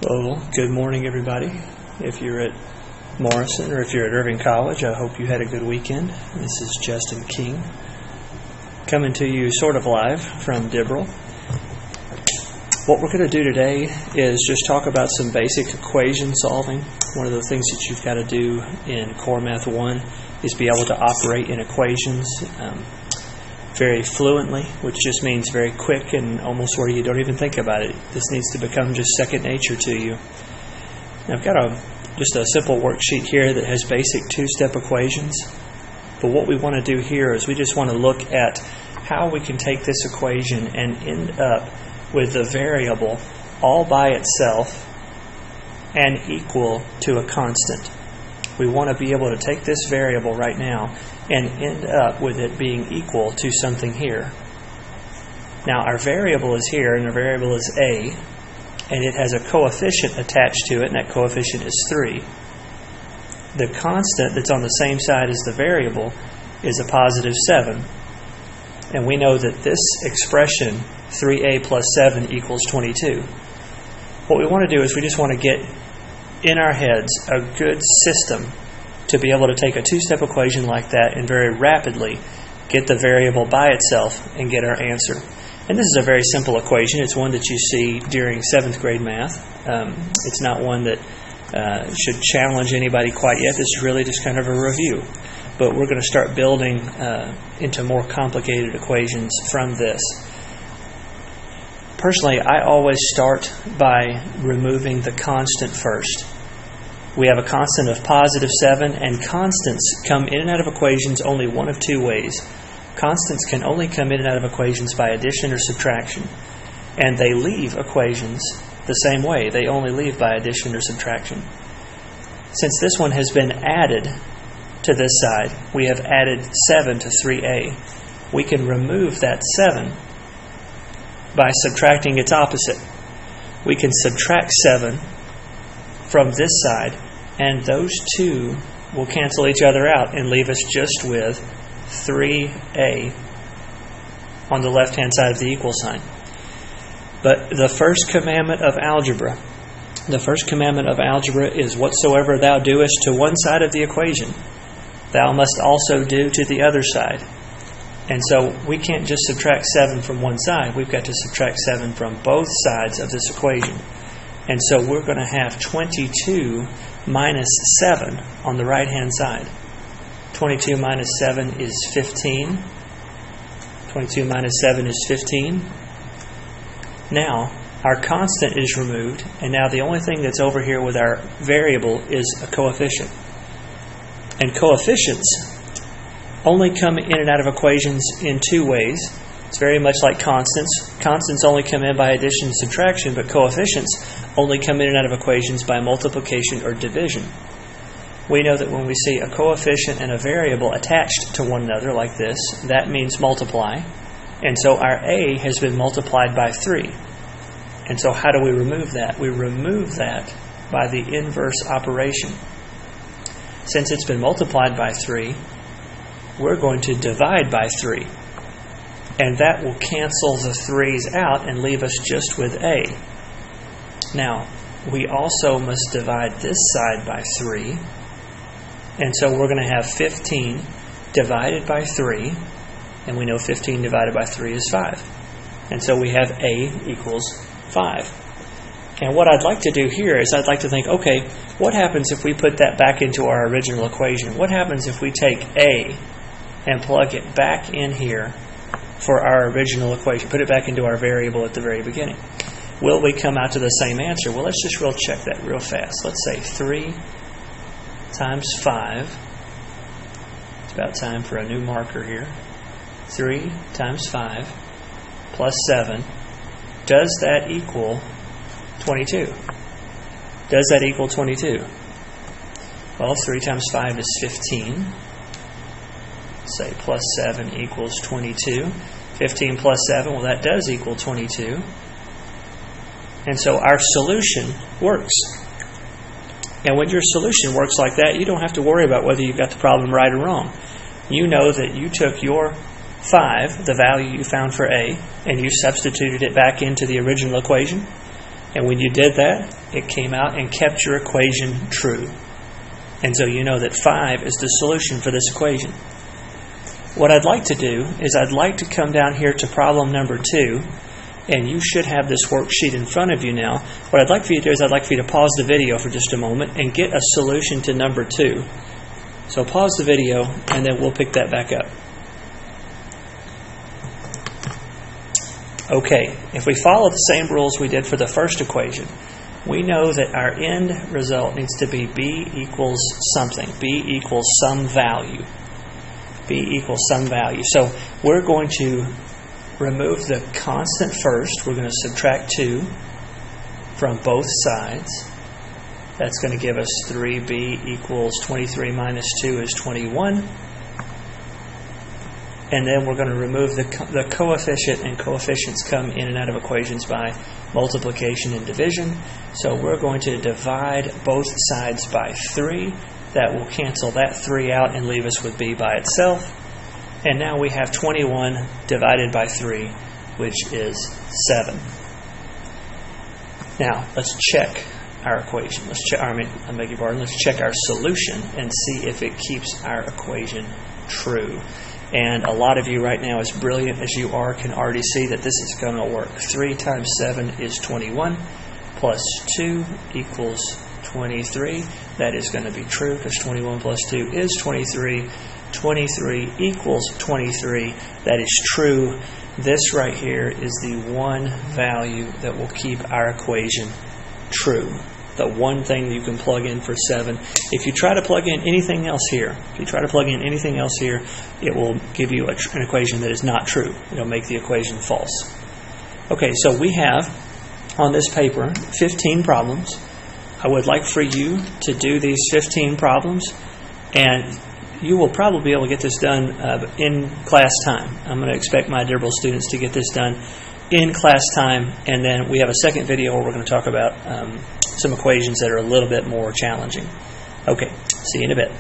Well, good morning, everybody. If you're at Morrison or if you're at Irving College, I hope you had a good weekend. This is Justin King coming to you sort of live from Dibble. What we're going to do today is just talk about some basic equation solving. One of the things that you've got to do in Core Math 1 is be able to operate in equations very fluently, which just means very quick and almost where you don't even think about it. This needs to become just second nature to you. Now, I've got just a simple worksheet here that has basic two-step equations. But what we want to do here is we just want to look at how we can take this equation and end up with the variable all by itself and equal to a constant. We want to be able to take this variable right now and end up with it being equal to something here. Now, our variable is here, and our variable is a, and it has a coefficient attached to it, and that coefficient is 3. The constant that's on the same side as the variable is a positive 7. And we know that this expression, 3a plus 7 equals 22. What we want to do is we just want to get in our heads a good system to be able to take a two-step equation like that and very rapidly get the variable by itself and get our answer. And this is a very simple equation. It's one that you see during 7th grade math. It's not one that should challenge anybody quite yet. This is really just kind of a review. But we're going to start building into more complicated equations from this. Personally, I always start by removing the constant first. We have a constant of positive 7, and constants come in and out of equations only one of two ways. Constants can only come in and out of equations by addition or subtraction. And they leave equations the same way. They only leave by addition or subtraction. Since this one has been added to this side, we have added 7 to 3a. We can remove that 7 by subtracting its opposite. We can subtract 7 from this side, and those two will cancel each other out and leave us just with 3a on the left-hand side of the equal sign. But the first commandment of algebra is whatsoever thou doest to one side of the equation, thou must also do to the other side. And so we can't just subtract 7 from one side. We've got to subtract 7 from both sides of this equation. And so we're going to have 22 minus 7 on the right-hand side. 22 minus 7 is 15. 22 minus 7 is 15. Now, our constant is removed, and now the only thing that's over here with our variable is a coefficient. And coefficients only come in and out of equations in two ways. It's very much like constants. Constants only come in by addition and subtraction, but coefficients only come in and out of equations by multiplication or division. We know that when we see a coefficient and a variable attached to one another like this, that means multiply. And so our a has been multiplied by 3. And so how do we remove that? We remove that by the inverse operation. Since it's been multiplied by 3, we're going to divide by 3. And that will cancel the 3's out and leave us just with a. Now, we also must divide this side by 3. And so we're going to have 15 divided by 3. And we know 15 divided by 3 is 5. And so we have a equals 5. And what I'd like to do here is I'd like to think, okay, what happens if we put that back into our original equation? What happens if we take a and plug it back in here for our original equation, put it back into our variable at the very beginning? Will we come out to the same answer? Well, let's just check that real fast. Let's say 3 times 5. It's about time for a new marker here. 3 times 5 plus 7. Does that equal 22? Does that equal 22? Well, 3 times 5 is 15. Say plus 7 equals 22. 15 plus 7, well, that does equal 22. And so our solution works. And when your solution works like that, you don't have to worry about whether you've got the problem right or wrong. You know that you took your 5, the value you found for a, and you substituted it back into the original equation. And when you did that, it came out and kept your equation true. And so you know that 5 is the solution for this equation. What I'd like to do is I'd like to come down here to problem number 2, and you should have this worksheet in front of you now. What I'd like for you to do is I'd like for you to pause the video for just a moment and get a solution to number 2. So pause the video, and then we'll pick that back up. Okay, if we follow the same rules we did for the first equation, we know that our end result needs to be b equals something. b equals some value. b equals some value. So we're going to remove the constant first. We're going to subtract 2 from both sides. That's going to give us 3b equals 23 minus 2 is 21. And then we're going to remove the coefficient, and coefficients come in and out of equations by multiplication and division. So we're going to divide both sides by 3. That will cancel that 3 out and leave us with b by itself. And now we have 21 divided by 3, which is 7. Now, let's check our equation. Let's check, I beg your pardon, let's check our solution and see if it keeps our equation true. And a lot of you right now, as brilliant as you are, can already see that this is going to work. 3 times 7 is 21, plus 2 equals 23. That is going to be true because 21 plus 2 is 23. 23 equals 23. That is true. This right here is the one value that will keep our equation true. The one thing you can plug in for 7. If you try to plug in anything else here, it will give you an equation that is not true. It'll make the equation false. Okay, so we have on this paper 15 problems. I would like for you to do these 15 problems, and you will probably be able to get this done in class time. I'm going to expect my Dearborn students to get this done in class time, and then we have a second video where we're going to talk about some equations that are a little bit more challenging. Okay, see you in a bit.